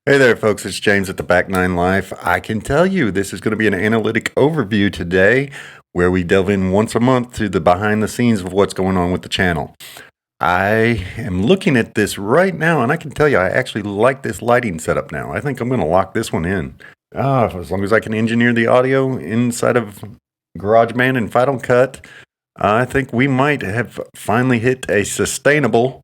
Hey there, folks. It's James at the Back Nine Life. I can tell you this is going to be an analytic overview today where we delve in once a month to the behind the scenes of what's going on with the channel. I am looking at this right now, and I can tell you I actually like this lighting setup now. I think I'm going to lock this one in. As long as I can engineer the audio inside of GarageBand and Final Cut, I think we might have finally hit a sustainable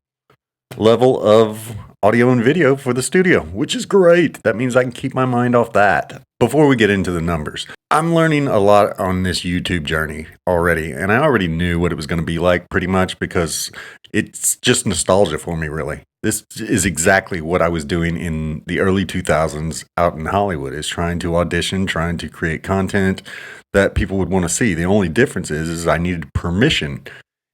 level of audio and video for the studio, which is great. That means I can keep my mind off that. Before we get into the numbers, I'm learning a lot on this YouTube journey already, and I already knew what it was going to be like pretty much because it's just nostalgia for me, really. This is exactly what I was doing in the early 2000s out in Hollywood, is trying to audition, trying to create content that people would want to see. The only difference is I needed permission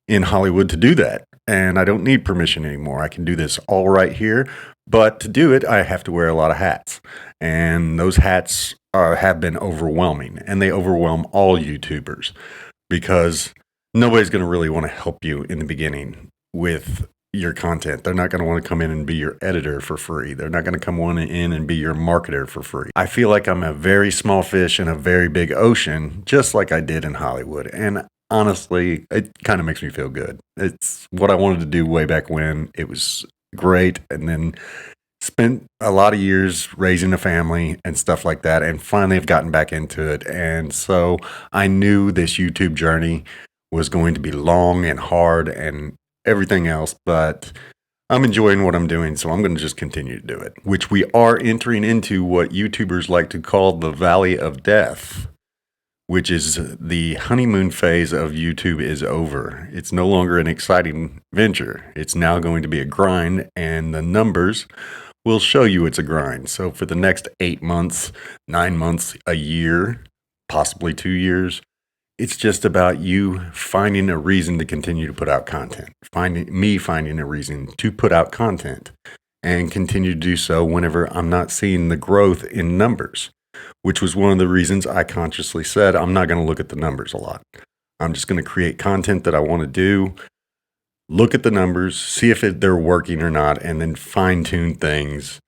in Hollywood to do that. And I don't need permission anymore. I can do this all right here. But to do it, I have to wear a lot of hats. And those hats have been overwhelming. And they overwhelm all YouTubers because nobody's going to really want to help you in the beginning with your content. They're not going to want to come in and be your editor for free. They're not going to come in and be your marketer for free. I feel like I'm a very small fish in a very big ocean, just like I did in Hollywood. And honestly, it kind of makes me feel good. It's what I wanted to do way back when. It was great. And then spent a lot of years raising a family and stuff like that. And finally have gotten back into it. And so I knew this YouTube journey was going to be long and hard and everything else, but I'm enjoying what I'm doing, so I'm going to just continue to do it, which we are entering into what YouTubers like to call the Valley of Death, which is the honeymoon phase of YouTube is over. It's no longer an exciting venture. It's now going to be a grind, and the numbers will show you it's a grind. So for the next 8 months, 9 months, a year, possibly 2 years, it's just about you finding a reason to continue to put out content. Finding a reason to put out content and continue to do so whenever I'm not seeing the growth in numbers, which was one of the reasons I consciously said I'm not going to look at the numbers a lot. I'm just going to create content that I want to do, look at the numbers, see if they're working or not, and then fine-tune things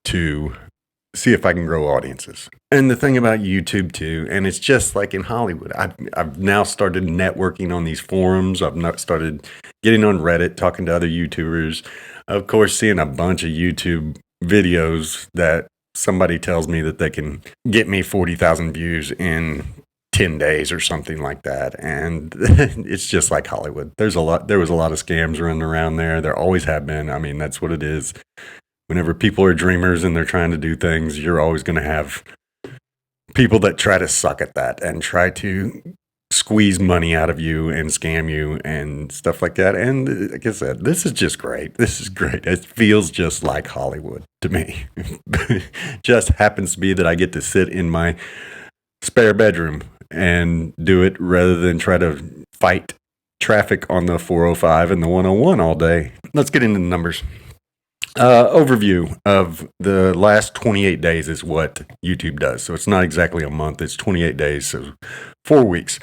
to see if I can grow audiences. And the thing about YouTube too, and it's just like in Hollywood, I've now started networking on these forums. I've not started getting on Reddit, talking to other YouTubers. Of course, seeing a bunch of YouTube videos that somebody tells me that they can get me 40,000 views in 10 days or something like that. And it's just like Hollywood. There was a lot of scams running around there. There always have been. I mean, that's what it is. Whenever people are dreamers and they're trying to do things, you're always going to have people that try to suck at that and try to squeeze money out of you and scam you and stuff like that. And like I said, this is just great. This is great. It feels just like Hollywood to me. Just happens to be that I get to sit in my spare bedroom and do it rather than try to fight traffic on the 405 and the 101 all day. Let's get into the numbers. Overview of the last 28 days is what YouTube does. So it's not exactly a month, it's 28 days, so 4 weeks.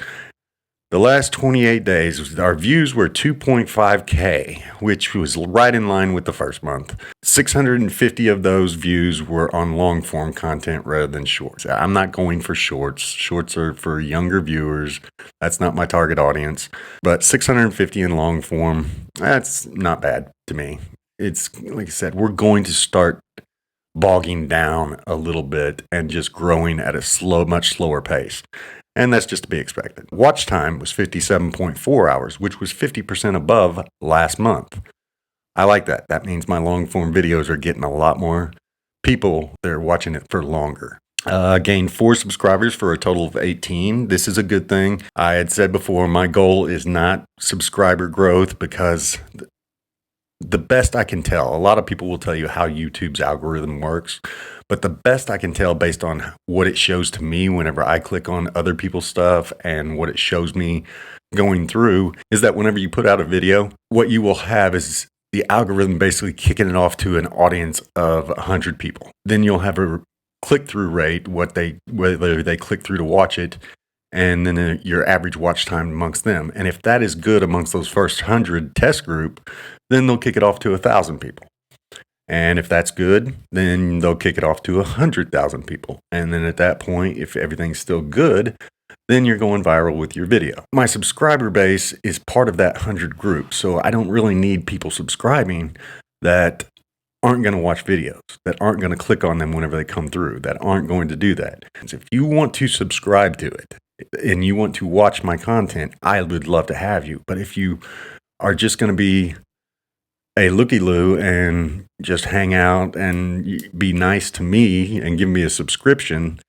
The last 28 days, our views were 2.5K, which was right in line with the first month. 650 of those views were on long form content rather than shorts. I'm not going for shorts. Shorts are for younger viewers. That's not my target audience. But 650 in long form, that's not bad to me. It's like I said, we're going to start bogging down a little bit and just growing at a much slower pace. And that's just to be expected. Watch time was 57.4 hours, which was 50% above last month. I like that. That means my long form videos are getting a lot more people. They're watching it for longer. Gained 4 subscribers for a total of 18. This is a good thing. I had said before, my goal is not subscriber growth because the best I can tell, a lot of people will tell you how YouTube's algorithm works, but the best I can tell based on what it shows to me whenever I click on other people's stuff and what it shows me going through is that whenever you put out a video, what you will have is the algorithm basically kicking it off to an audience of 100 people. Then you'll have a click-through rate, whether they click through to watch it, and then your average watch time amongst them. And if that is good amongst those first 100 test group, then they'll kick it off to 1,000 people. And if that's good, then they'll kick it off to 100,000 people. And then at that point, if everything's still good, then you're going viral with your video. My subscriber base is part of that 100 group. So I don't really need people subscribing that aren't going to watch videos, that aren't going to click on them whenever they come through, that aren't going to do that. If you want to subscribe to it and you want to watch my content, I would love to have you. But if you are just going to be a looky-loo and just hang out and be nice to me and give me a subscription,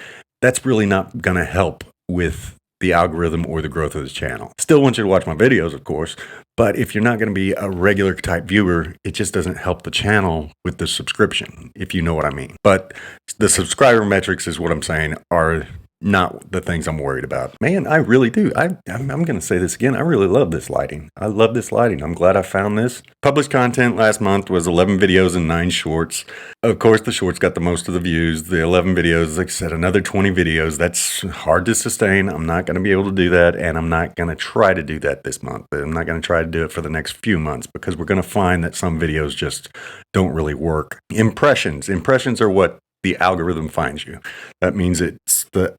that's really not going to help with the algorithm or the growth of this channel. Still want you to watch my videos, of course, but if you're not going to be a regular type viewer, it just doesn't help the channel with the subscription, if you know what I mean. But the subscriber metrics is what I'm saying are not the things I'm worried about. Man, I really do. I'm going to say this again. I really love this lighting. I love this lighting. I'm glad I found this. Published content last month was 11 videos and 9 shorts. Of course, the shorts got the most of the views. The 11 videos, like I said, another 20 videos. That's hard to sustain. I'm not going to be able to do that, and I'm not going to try to do that this month. I'm not going to try to do it for the next few months because we're going to find that some videos just don't really work. Impressions are what the algorithm finds you. That means it's the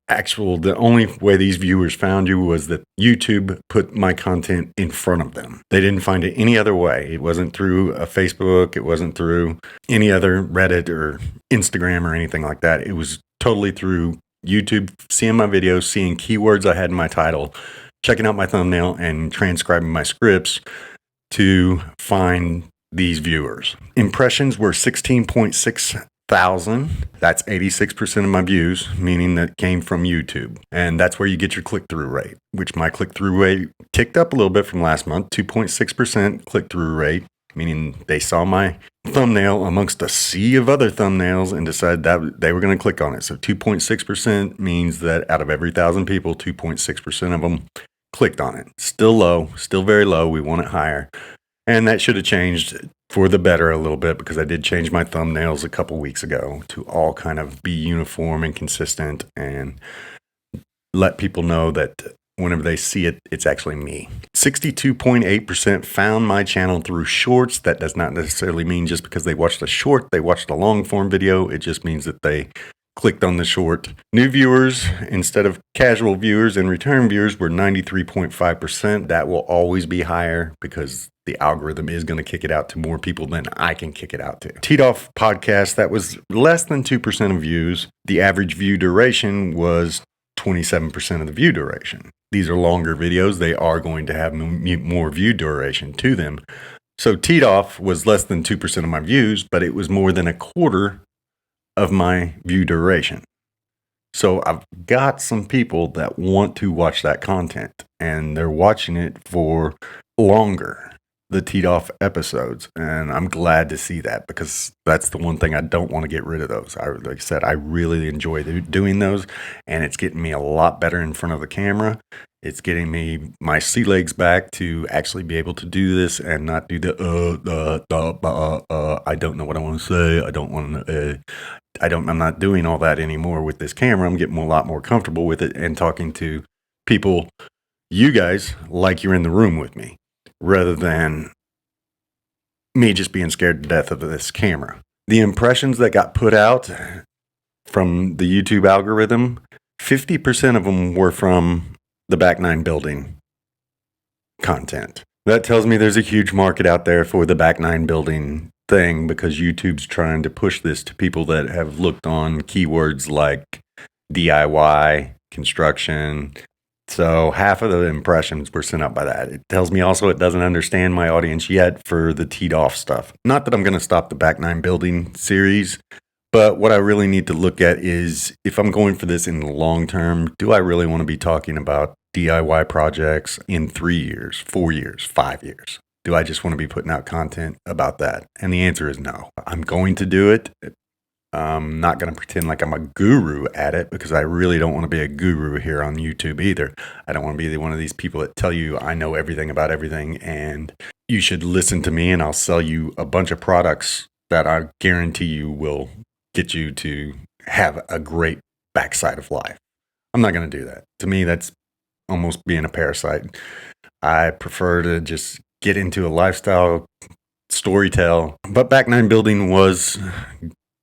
only way these viewers found you was that YouTube put my content in front of them. They didn't find it any other way. It wasn't through a Facebook. It wasn't through any other Reddit or Instagram or anything like that. It was totally through YouTube, seeing my videos, seeing keywords I had in my title, checking out my thumbnail, and transcribing my scripts to find these viewers. Impressions were 16.6 thousand. That's 86% of my views, meaning that came from YouTube. And that's where you get your click-through rate, which my click-through rate ticked up a little bit from last month, 2.6% click-through rate, meaning they saw my thumbnail amongst a sea of other thumbnails and decided that they were going to click on it. So 2.6% means that out of every 1,000 people, 2.6% of them clicked on it. Still low, still very low. We want it higher. And that should have changed for the better a little bit because I did change my thumbnails a couple weeks ago to all kind of be uniform and consistent and let people know that whenever they see it, it's actually me. 62.8% found my channel through shorts. That does not necessarily mean just because they watched a short, they watched a long form video. It just means that they clicked on the short. New viewers instead of casual viewers and return viewers were 93.5%. That will always be higher because the algorithm is going to kick it out to more people than I can kick it out to. Teed Off podcast, that was less than 2% of views. The average view duration was 27% of the view duration. These are longer videos. They are going to have more view duration to them. So Teed Off was less than 2% of my views, but it was more than a quarter of my view duration. So I've got some people that want to watch that content and they're watching it for longer, the Teed Off episodes. And I'm glad to see that because that's the one thing I don't want to get rid of those. Like I said, I really enjoy doing those and it's getting me a lot better in front of the camera. It's getting me my sea legs back to actually be able to do this and not do the I don't know what I want to say. I'm not doing all that anymore with this camera. I'm getting a lot more comfortable with it and talking to people, you guys, like you're in the room with me, rather than me just being scared to death of this camera. The impressions that got put out from the YouTube algorithm, 50% of them were from the Back Nine building content. That tells me there's a huge market out there for the Back Nine building thing because YouTube's trying to push this to people that have looked on keywords like DIY, construction. So half of the impressions were sent out by that. It tells me also it doesn't understand my audience yet for the Teed Off stuff. Not that I'm going to stop the Back Nine building series, but what I really need to look at is if I'm going for this in the long term, do I really want to be talking about DIY projects in 3 years, 4 years, 5 years? Do I just want to be putting out content about that? And the answer is no. I'm going to do it. I'm not going to pretend like I'm a guru at it because I really don't want to be a guru here on YouTube either. I don't want to be one of these people that tell you I know everything about everything and you should listen to me and I'll sell you a bunch of products that I guarantee you will get you to have a great backside of life. I'm not going to do that. To me, that's almost being a parasite. I prefer to just get into a lifestyle storytell. But Back9 building was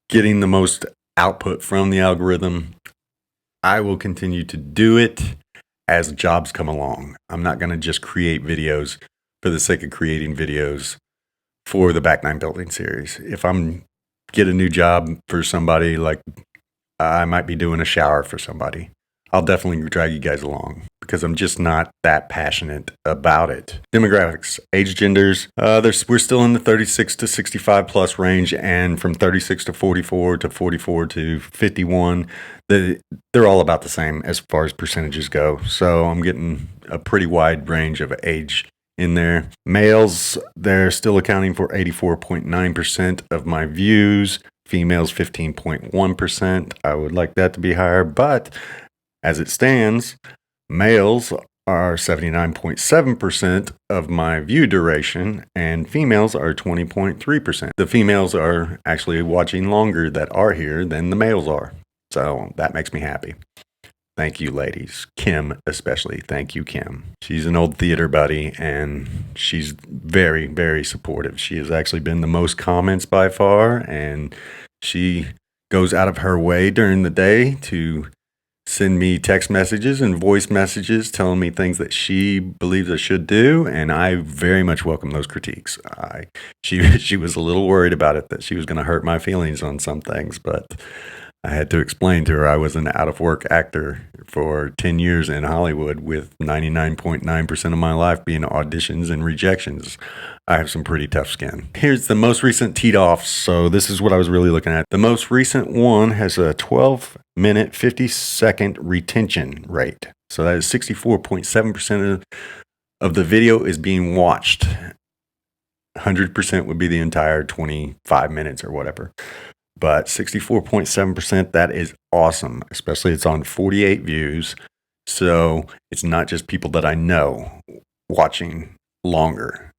getting the most output from the algorithm. I will continue to do it as jobs come along. I'm not going to just create videos for the sake of creating videos for the Back9 building series. If I'm get a new job for somebody, like I might be doing a shower for somebody, I'll definitely drag you guys along because I'm just not that passionate about it. Demographics, age, genders, we're still in the 36 to 65 plus range, and from 36 to 44 to 44 to 51, they're all about the same as far as percentages go. So I'm getting a pretty wide range of age in there. Males, they're still accounting for 84.9% of my views. Females, 15.1%. I would like that to be higher, but as it stands, males are 79.7% of my view duration, and females are 20.3%. The females are actually watching longer that are here than the males are. So that makes me happy. Thank you, ladies. Kim, especially. Thank you, Kim. She's an old theater buddy, and she's very, very supportive. She has actually been the most comments by far, and she goes out of her way during the day to send me text messages and voice messages telling me things that she believes I should do, and I very much welcome those critiques. She was a little worried about it, that she was going to hurt my feelings on some things, but I had to explain to her I was an out-of-work actor for 10 years in Hollywood, with 99.9% of my life being auditions and rejections. I have some pretty tough skin. Here's the most recent teed off. So this is what I was really looking at. The most recent one has a 12-minute, 50-second retention rate. So that is 64.7% of the video is being watched. 100% would be the entire 25 minutes or whatever. But 64.7%, that is awesome. Especially it's on 48 views. So it's not just people that I know watching longer.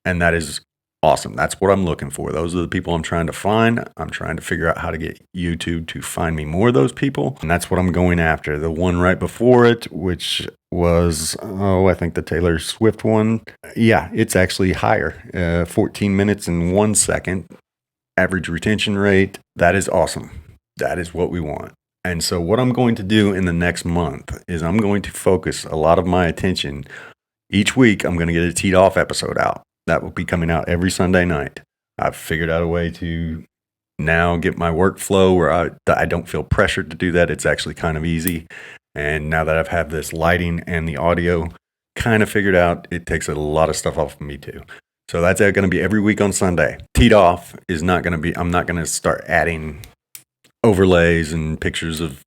And that is awesome. That's what I'm looking for. Those are the people I'm trying to find. I'm trying to figure out how to get YouTube to find me more of those people. And that's what I'm going after. The one right before it, which was, I think the Taylor Swift one. Yeah, it's actually higher. 14 minutes and 1 second. Average retention rate. That is awesome. That is what we want. And so what I'm going to do in the next month is I'm going to focus a lot of my attention. Each week, I'm going to get a teed off episode out. That will be coming out every Sunday night. I've figured out a way to now get my workflow where I don't feel pressured to do that. It's actually kind of easy. And now that I've had this lighting and the audio kind of figured out, it takes a lot of stuff off of me too. So that's going to be every week on Sunday. Teed off is not going to be, I'm not going to start adding overlays and pictures of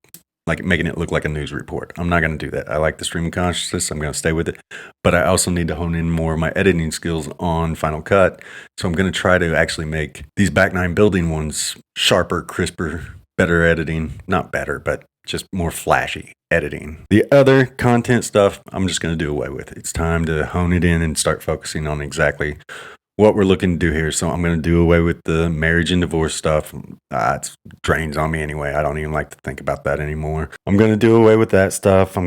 like making it look like a news report. I'm not going to do that. I like the stream of consciousness. I'm going to stay with it. But I also need to hone in more of my editing skills on Final Cut. So I'm going to try to actually make these Back9 building ones sharper, crisper, better editing. Not better, but just more flashy editing. The other content stuff, I'm just going to do away with. It's time to hone it in and start focusing on exactly what we're looking to do here. So I'm going to do away with the marriage and divorce stuff. It drains on me anyway. I don't even like to think about that anymore. I'm going to do away with that stuff. I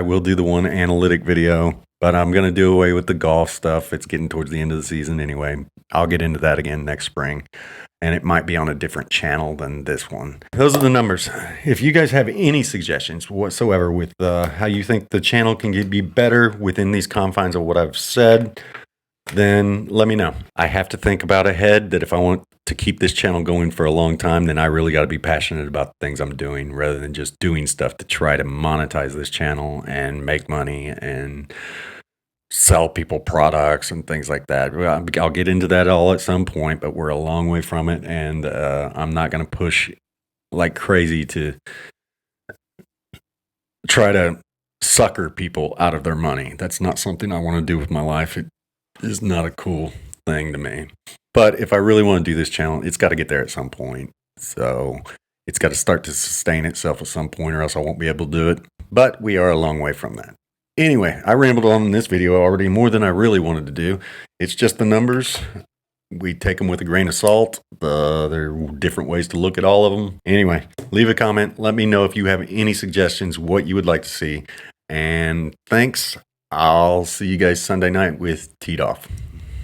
will do the one analytic video, but I'm going to do away with the golf stuff. It's getting towards the end of the season anyway. I'll get into that again next spring. And it might be on a different channel than this one. Those are the numbers. If you guys have any suggestions whatsoever with how you think the channel can be better within these confines of what I've said, then let me know. I have to think about ahead that if I want to keep this channel going for a long time, then I really got to be passionate about the things I'm doing rather than just doing stuff to try to monetize this channel and make money and sell people products and things like that. I'll get into that all at some point, but we're a long way from it, and I'm not going to push like crazy to try to sucker people out of their money. That's not something I want to do with my life. It is not a cool thing to me. But if I really want to do this channel, it's got to get there at some point. So it's got to start to sustain itself at some point, or else I won't be able to do it. But we are a long way from that. Anyway, I rambled on in this video already more than I really wanted to do. It's just the numbers. We take them with a grain of salt. There are different ways to look at all of them. Anyway, leave a comment. Let me know if you have any suggestions, what you would like to see. And thanks. I'll see you guys Sunday night with Teed Off.